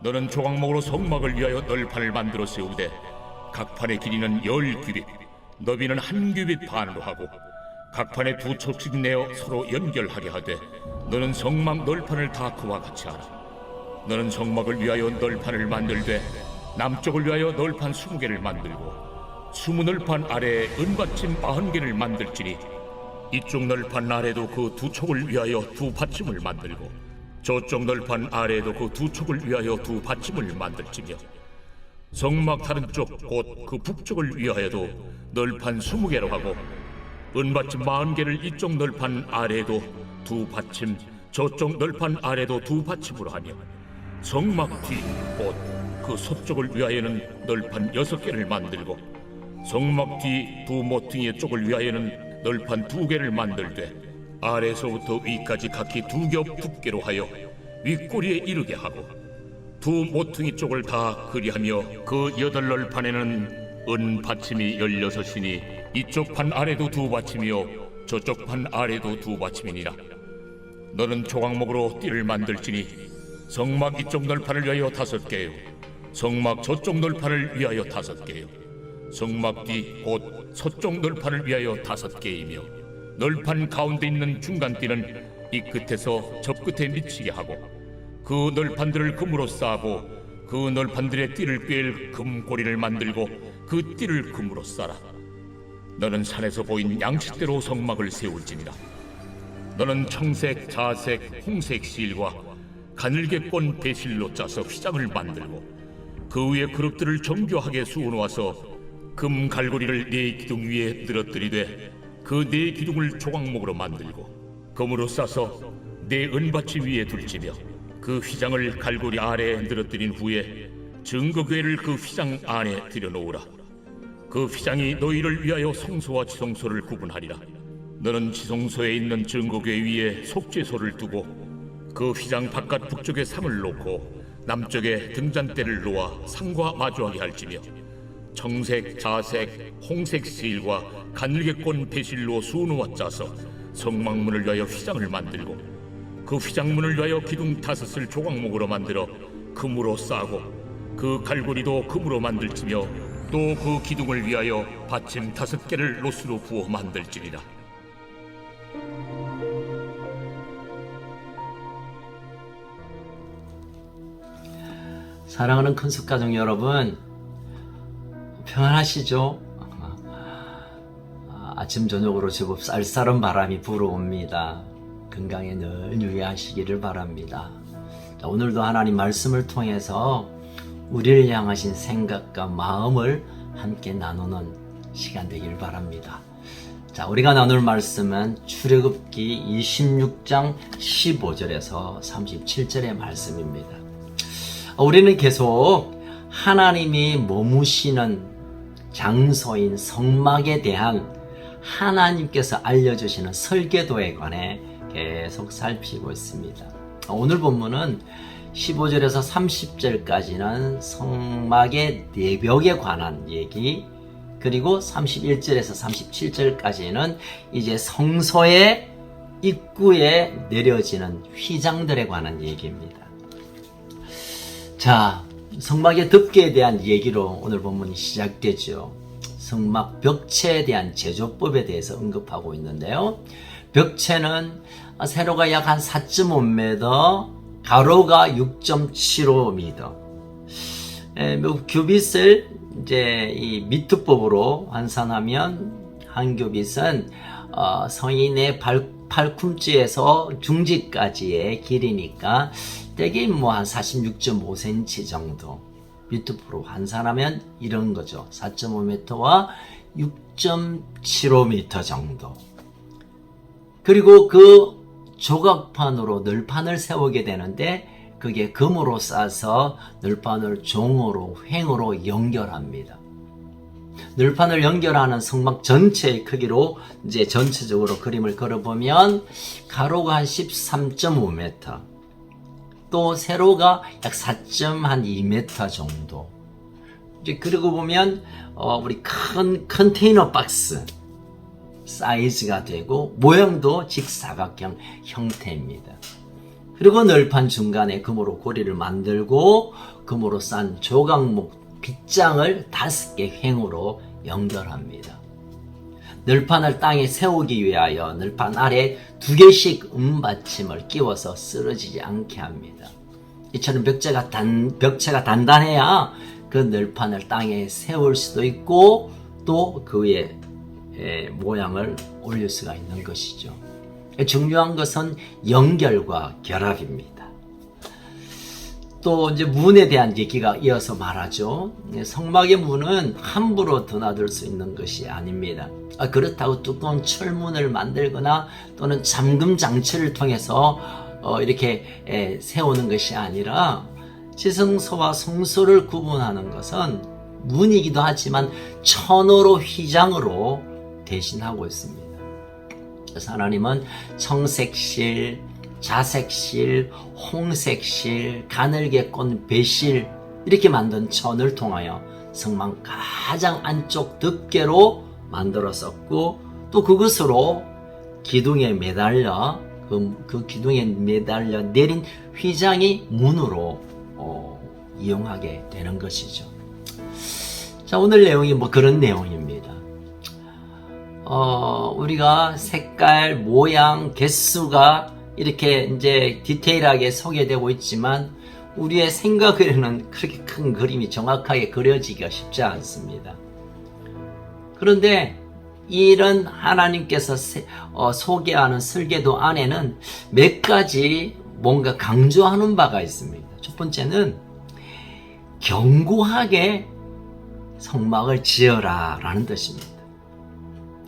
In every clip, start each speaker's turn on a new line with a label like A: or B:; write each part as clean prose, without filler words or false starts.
A: 너는 조각목으로 성막을 위하여 널판을 만들어 세우되 각 판의 길이는 10규빗, 너비는 1규빗 반으로 하고 각 판에 2척씩 내어 서로 연결하게 하되 너는 성막 널판을 다 그와 같이 하라. 너는 성막을 위하여 널판을 만들되 남쪽을 위하여 널판 20개를 만들고 20널판 아래에 은받침 40개를 만들지니 이쪽 널판 아래도 그 2척을 위하여 2받침을 만들고 저쪽 널판 아래에도 그 2척을 위하여 2받침을 만들지며 성막 다른 쪽 곧 그 북쪽을 위하여도 널판 20개로 하고 은받침 40개를 이쪽 널판 아래에도 2받침 저쪽 널판 아래도 2받침으로 하며 성막 뒤 곧 그 서쪽을 위하여는 널판 6개를 만들고 성막 뒤 2모퉁이의 쪽을 위하여는 널판 2개를 만들되 아래서부터 위까지 각기 2겹 두께로 하여 윗꼬리에 이르게 하고 2모퉁이 쪽을 다 그리하며 그 8널판에는 은 받침이 16이니 이쪽 판 아래도 2받침이요 저쪽 판 아래도 2받침이니라. 너는 조각목으로 띠를 만들지니 성막 이쪽 널판을 위하여 5개요 성막 저쪽 널판을 위하여 5개요 성막 뒤 곧 서쪽 널판을 위하여 5개이며 널판 가운데 있는 중간띠는 이 끝에서 저 끝에 미치게 하고 그 널판들을 금으로 싸고 그 널판들의 띠를 꿰일 금고리를 만들고 그 띠를 금으로 싸라. 너는 산에서 보인 양식대로 성막을 세울지니라. 너는 청색, 자색, 홍색 실과 가늘게 꼰 배실로 짜서 휘장을 만들고 그 위에 그릇들을 정교하게 수어놓아서 금 갈고리를 4기둥 위에 늘어뜨리되 그 4기둥을 조각목으로 만들고 금으로 싸서 4은받침 위에 둘지며 그 휘장을 갈고리 아래에 늘어뜨린 후에 증거궤를 그 휘장 안에 들여놓으라. 그 휘장이 너희를 위하여 성소와 지성소를 구분하리라. 너는 지성소에 있는 증거궤 위에 속죄소를 두고 그 휘장 바깥 북쪽에 상을 놓고 남쪽에 등잔대를 놓아 상과 마주하게 할지며 청색, 자색, 홍색 실과 가늘게 꼰 배실로 수놓아 짜서 성막문을 위하여 휘장을 만들고 그 휘장문을 위하여 기둥 5을 조각목으로 만들어 금으로 싸고 그 갈고리도 금으로 만들지며 또 그 기둥을 위하여 받침 5개를 로스로 부어 만들지니라.
B: 사랑하는 큰숙가족 여러분, 평안하시죠? 아침 저녁으로 제법 쌀쌀한 바람이 불어옵니다. 건강에 늘 유의하시기를 바랍니다. 자, 오늘도 하나님 말씀을 통해서 우리를 향하신 생각과 마음을 함께 나누는 시간 되길 바랍니다. 자, 우리가 나눌 말씀은 출애굽기 26장 15절에서 37절의 말씀입니다. 우리는 계속 하나님이 머무시는 장소인 성막에 대한 하나님께서 알려주시는 설계도에 관해 계속 살피고 있습니다. 오늘 본문은 15절에서 30절까지는 성막의 내벽에 관한 얘기, 그리고 31절에서 37절까지는 이제 성소의 입구에 내려지는 휘장들에 관한 얘기입니다. 자, 성막의 덮개에 대한 얘기로 오늘 본문이 시작되죠. 성막 벽체에 대한 제조법에 대해서 언급하고 있는데요. 벽체는 세로가 약 한 4.5m, 가로가 6.75m. 규빗을 이제 이 미터법으로 환산하면 한 규빗은 성인의 팔꿈치에서 중지까지의 길이니까 대개 뭐 한 46.5cm 정도. 미터로 환산하면 이런 거죠. 4.5m와 6.75m 정도. 그리고 그 조각판으로 널판을 세우게 되는데 그게 금으로 싸서 널판을 종으로 횡으로 연결합니다. 널판을 연결하는 성막 전체의 크기로 이제 전체적으로 그림을 그려보면 가로가 한 13.5m, 또 세로가 약 4.2m 정도. 이제 그리고 보면 우리 큰 컨테이너 박스 사이즈가 되고 모양도 직사각형 형태입니다. 그리고 널판 중간에 금으로 고리를 만들고 금으로 싼 조각목 빗장을 5개 횡으로 연결합니다. 널판을 땅에 세우기 위하여 널판 아래 2개씩 은받침을 끼워서 쓰러지지 않게 합니다. 이처럼 벽체가 단단해야 그 널판을 땅에 세울 수도 있고 또 그 위에 모양을 올릴 수가 있는 것이죠. 중요한 것은 연결과 결합입니다. 또 이제 문에 대한 얘기가 이어서 말하죠. 성막의 문은 함부로 드나들 수 있는 것이 아닙니다. 그렇다고 두꺼운 철문을 만들거나 또는 잠금 장치를 통해서 이렇게 세우는 것이 아니라 지성소와 성소를 구분하는 것은 문이기도 하지만 천으로 휘장으로 대신하고 있습니다. 그래서 하나님은 청색실, 자색실, 홍색실, 가늘게 꼰 배실 이렇게 만든 천을 통하여 성막 가장 안쪽 덮개로 만들었었고 또 그것으로 기둥에 매달려 그 기둥에 매달려 내린 휘장이 문으로 이용하게 되는 것이죠. 자, 오늘 내용이 뭐 그런 내용입니다. 우리가 색깔, 모양, 개수가 이렇게 이제 디테일하게 소개되고 있지만 우리의 생각에는 그렇게 큰 그림이 정확하게 그려지기가 쉽지 않습니다. 그런데 이런 하나님께서 소개하는 설계도 안에는 몇 가지 뭔가 강조하는 바가 있습니다. 첫 번째는 견고하게 성막을 지어라 라는 뜻입니다.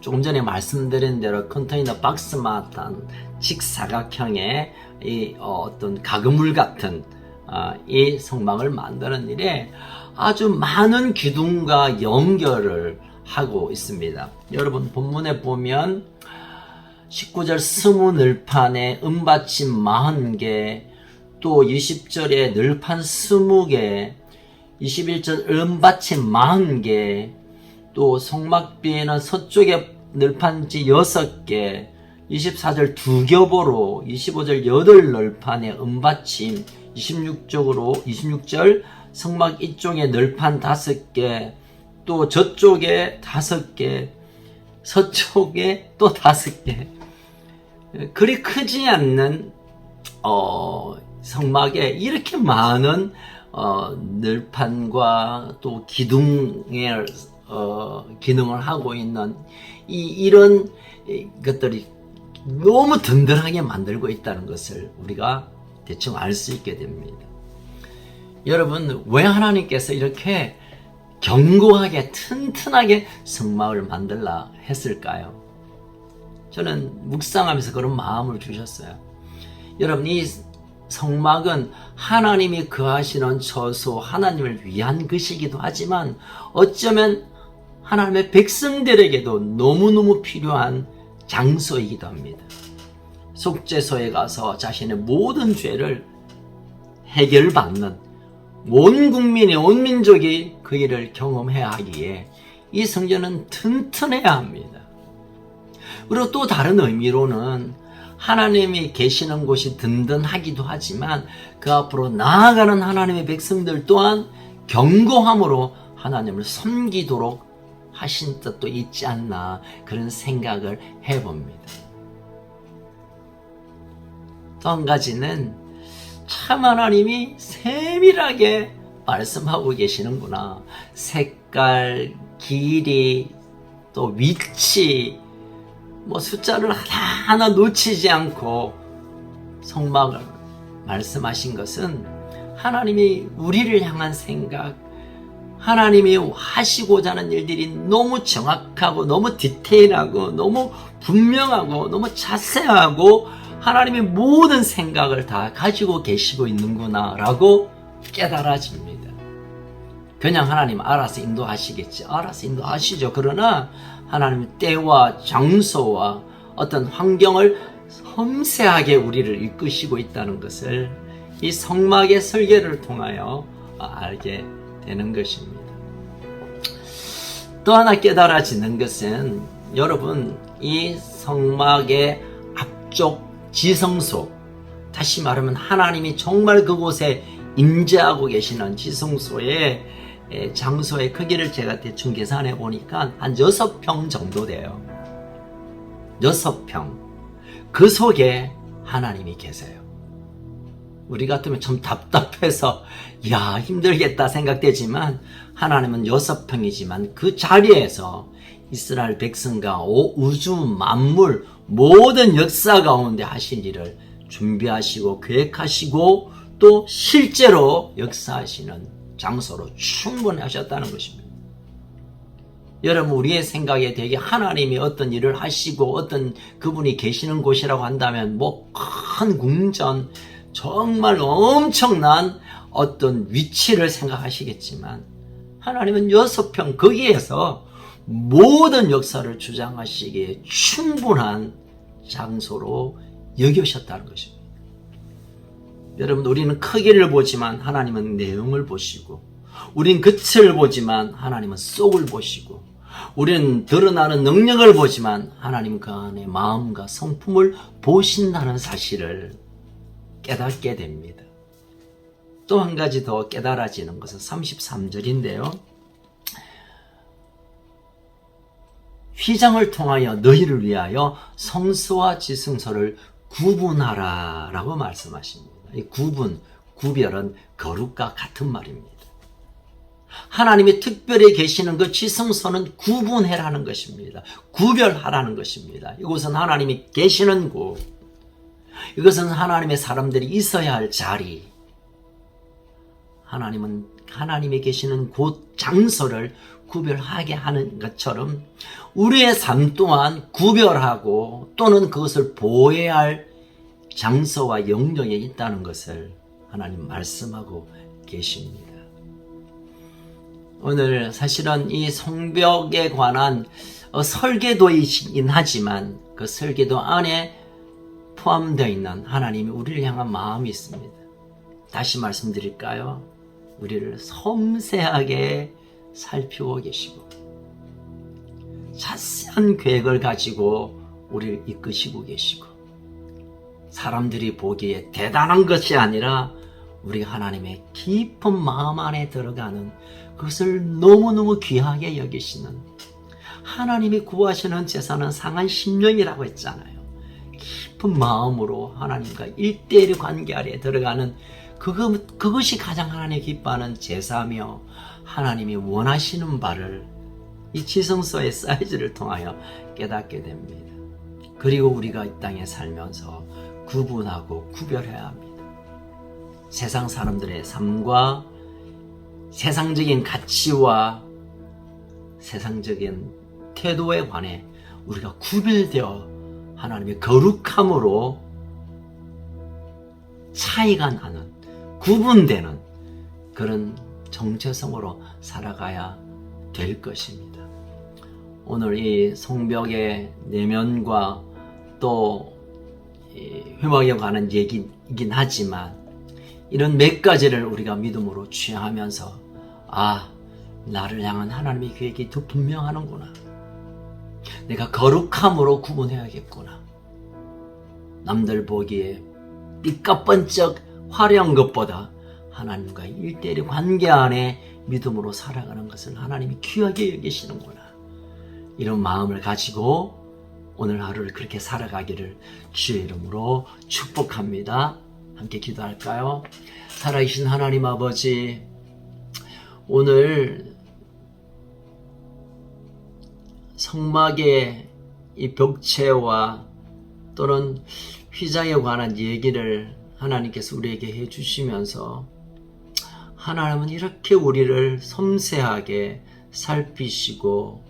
B: 조금 전에 말씀드린 대로 컨테이너 박스만한 직사각형의 이 어떤 가그물 같은 이 성막을 만드는 일에 아주 많은 기둥과 연결을 하고 있습니다. 여러분 본문에 보면 19절 스무 늘판에 은받침 40개, 또 20절에 늘판 20개, 21절 은받침 40개, 또 성막비에는 서쪽에 늘판지 6개, 24절 2겹으로, 25절 8널판에 은받침, 26절 성막 이쪽에 널판 5개, 또 저쪽에 5개, 서쪽에 또 5개. 그리 크지 않는 성막에 이렇게 많은 널판과 또 기둥을 하고 있는 이런 것들이 너무 든든하게 만들고 있다는 것을 우리가 대충 알 수 있게 됩니다. 여러분, 왜 하나님께서 이렇게 견고하게 튼튼하게 성막을 만들라 했을까요? 저는 묵상하면서 그런 마음을 주셨어요. 여러분, 이 성막은 하나님이 거하시는 처소, 하나님을 위한 것이기도 하지만 어쩌면 하나님의 백성들에게도 너무너무 필요한 장소이기도 합니다. 속죄소에 가서 자신의 모든 죄를 해결받는 온 국민이, 온 민족이 그 일을 경험해야 하기에 이 성전은 튼튼해야 합니다. 그리고 또 다른 의미로는 하나님이 계시는 곳이 든든하기도 하지만 그 앞으로 나아가는 하나님의 백성들 또한 견고함으로 하나님을 섬기도록 하신 뜻도 있지 않나, 그런 생각을 해봅니다. 또 한 가지는 참 하나님이 세밀하게 말씀하고 계시는구나. 색깔, 길이, 또 위치, 숫자를 하나하나 놓치지 않고 성막을 말씀하신 것은 하나님이 우리를 향한 생각, 하나님이 하시고자 하는 일들이 너무 정확하고 너무 디테일하고 너무 분명하고 너무 자세하고 하나님의 모든 생각을 다 가지고 계시고 있는구나 라고 깨달아집니다. 그냥 하나님 알아서 인도하시겠지, 알아서 인도하시죠. 그러나 하나님의 때와 장소와 어떤 환경을 섬세하게 우리를 이끄시고 있다는 것을 이 성막의 설계를 통하여 알게 되는 것입니다. 또 하나 깨달아지는 것은 여러분, 이 성막의 앞쪽 지성소, 다시 말하면 하나님이 정말 그곳에 임재하고 계시는 지성소의 장소의 크기를 제가 대충 계산해 보니까 한 6평 정도 돼요. 6평. 그 속에 하나님이 계세요. 우리 같으면 좀 답답해서 야 힘들겠다 생각되지만 하나님은 6평이지만 그 자리에서 이스라엘 백성과 우주 만물 모든 역사 가운데 하실 일을 준비하시고 계획하시고 또 실제로 역사하시는 장소로 충분히 하셨다는 것입니다. 여러분 우리의 생각에 되게 하나님이 어떤 일을 하시고 어떤 그분이 계시는 곳이라고 한다면 뭐 큰 궁전 정말 엄청난 어떤 위치를 생각하시겠지만 하나님은 6평 거기에서 모든 역사를 주장하시기에 충분한 장소로 여기셨다는 것입니다. 여러분 우리는 크기를 보지만 하나님은 내용을 보시고 우린 겉을 보지만 하나님은 속을 보시고 우리는 드러나는 능력을 보지만 하나님은 그 안에 마음과 성품을 보신다는 사실을 깨닫게 됩니다. 또 한 가지 더 깨달아지는 것은 33절인데요. 휘장을 통하여 너희를 위하여 성소와 지성소를 구분하라 라고 말씀하십니다. 이 구별은 거룩과 같은 말입니다. 하나님이 특별히 계시는 그 지성소는 구분해라는 것입니다. 구별하라는 것입니다. 이곳은 하나님이 계시는 곳, 이것은 하나님의 사람들이 있어야 할 자리, 하나님은 하나님이 계시는 곳 장소를 구별하게 하는 것처럼 우리의 삶 또한 구별하고 또는 그것을 보호해야 할 장소와 영역에 있다는 것을 하나님 말씀하고 계십니다. 오늘 사실은 이 성벽에 관한 설계도이긴 하지만 그 설계도 안에 포함되어 있는 하나님이 우리를 향한 마음이 있습니다. 다시 말씀드릴까요? 우리를 섬세하게 살피고 계시고 자세한 계획을 가지고 우리를 이끄시고 계시고 사람들이 보기에 대단한 것이 아니라 우리 하나님의 깊은 마음 안에 들어가는 그것을 너무너무 귀하게 여기시는 하나님이 구하시는 제사는 상한 심령이라고 했잖아요. 깊은 마음으로 하나님과 1대1 관계 아래 들어가는 그것이 가장 하나님이 기뻐하는 제사며 하나님이 원하시는 바를 이 지성소의 사이즈를 통하여 깨닫게 됩니다. 그리고 우리가 이 땅에 살면서 구분하고 구별해야 합니다. 세상 사람들의 삶과 세상적인 가치와 세상적인 태도에 관해 우리가 구별되어 하나님의 거룩함으로 차이가 나는 구분되는 그런 정체성으로 살아가야 될 것입니다. 오늘 이 성벽의 내면과 또 회막에 관한 얘기이긴 하지만 이런 몇 가지를 우리가 믿음으로 취하면서 나를 향한 하나님의 계획이 더 분명하는구나. 내가 거룩함으로 구분해야겠구나. 남들 보기에 삐까뻔쩍 화려한 것보다 하나님과 1대1 관계 안에 믿음으로 살아가는 것을 하나님이 귀하게 여기시는구나. 이런 마음을 가지고 오늘 하루를 그렇게 살아가기를 주의 이름으로 축복합니다. 함께 기도할까요? 살아계신 하나님 아버지, 오늘 성막의 이 벽체와 또는 휘장에 관한 얘기를 하나님께서 우리에게 해주시면서 하나님은 이렇게 우리를 섬세하게 살피시고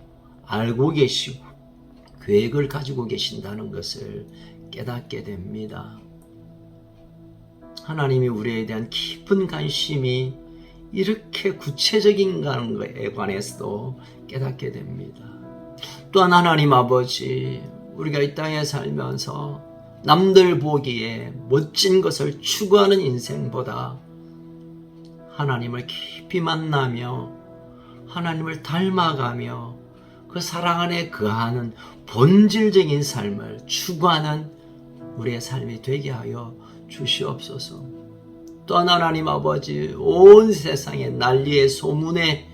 B: 알고 계시고 계획을 가지고 계신다는 것을 깨닫게 됩니다. 하나님이 우리에 대한 깊은 관심이 이렇게 구체적인 것에 관해서도 깨닫게 됩니다. 또한 하나님 아버지, 우리가 이 땅에 살면서 남들 보기에 멋진 것을 추구하는 인생보다 하나님을 깊이 만나며 하나님을 닮아가며 그 사랑 안에 거하는 본질적인 삶을 추구하는 우리의 삶이 되게 하여 주시옵소서. 또한 하나님 아버지, 온 세상에 난리의 소문에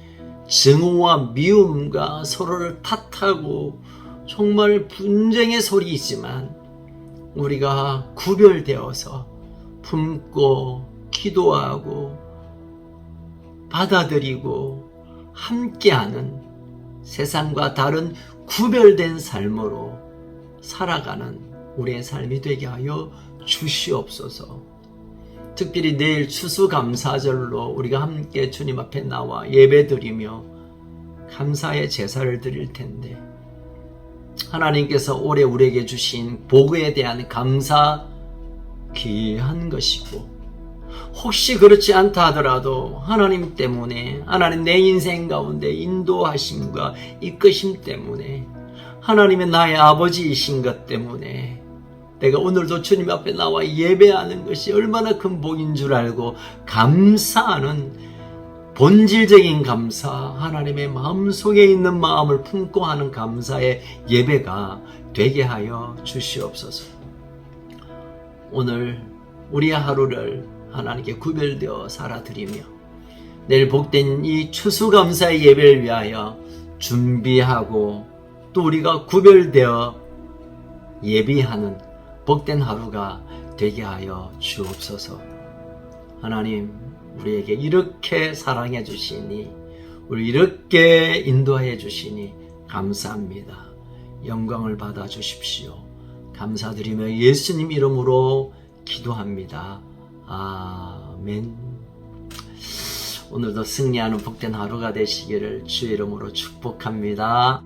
B: 증오와 미움과 서로를 탓하고 정말 분쟁의 소리이지만 우리가 구별되어서 품고 기도하고 받아들이고 함께하는 세상과 다른 구별된 삶으로 살아가는 우리의 삶이 되게 하여 주시옵소서. 특별히 내일 추수감사절로 우리가 함께 주님 앞에 나와 예배드리며 감사의 제사를 드릴 텐데 하나님께서 올해 우리에게 주신 복에 대한 감사 귀한 것이고 혹시 그렇지 않다 하더라도 하나님 때문에 하나님 내 인생 가운데 인도하심과 이끄심 때문에 하나님의 나의 아버지이신 것 때문에 내가 오늘도 주님 앞에 나와 예배하는 것이 얼마나 큰 복인 줄 알고 감사하는 본질적인 감사, 하나님의 마음속에 있는 마음을 품고 하는 감사의 예배가 되게 하여 주시옵소서. 오늘 우리의 하루를 하나님께 구별되어 살아드리며 내일 복된 이 추수감사의 예배를 위하여 준비하고 또 우리가 구별되어 예비하는 복된 하루가 되게 하여 주옵소서. 하나님, 우리에게 이렇게 사랑해 주시니, 우리 이렇게 인도해 주시니 감사합니다. 영광을 받아 주십시오. 감사드리며 예수님 이름으로 기도합니다. 아멘. 오늘도 승리하는 복된 하루가 되시기를 주의 이름으로 축복합니다.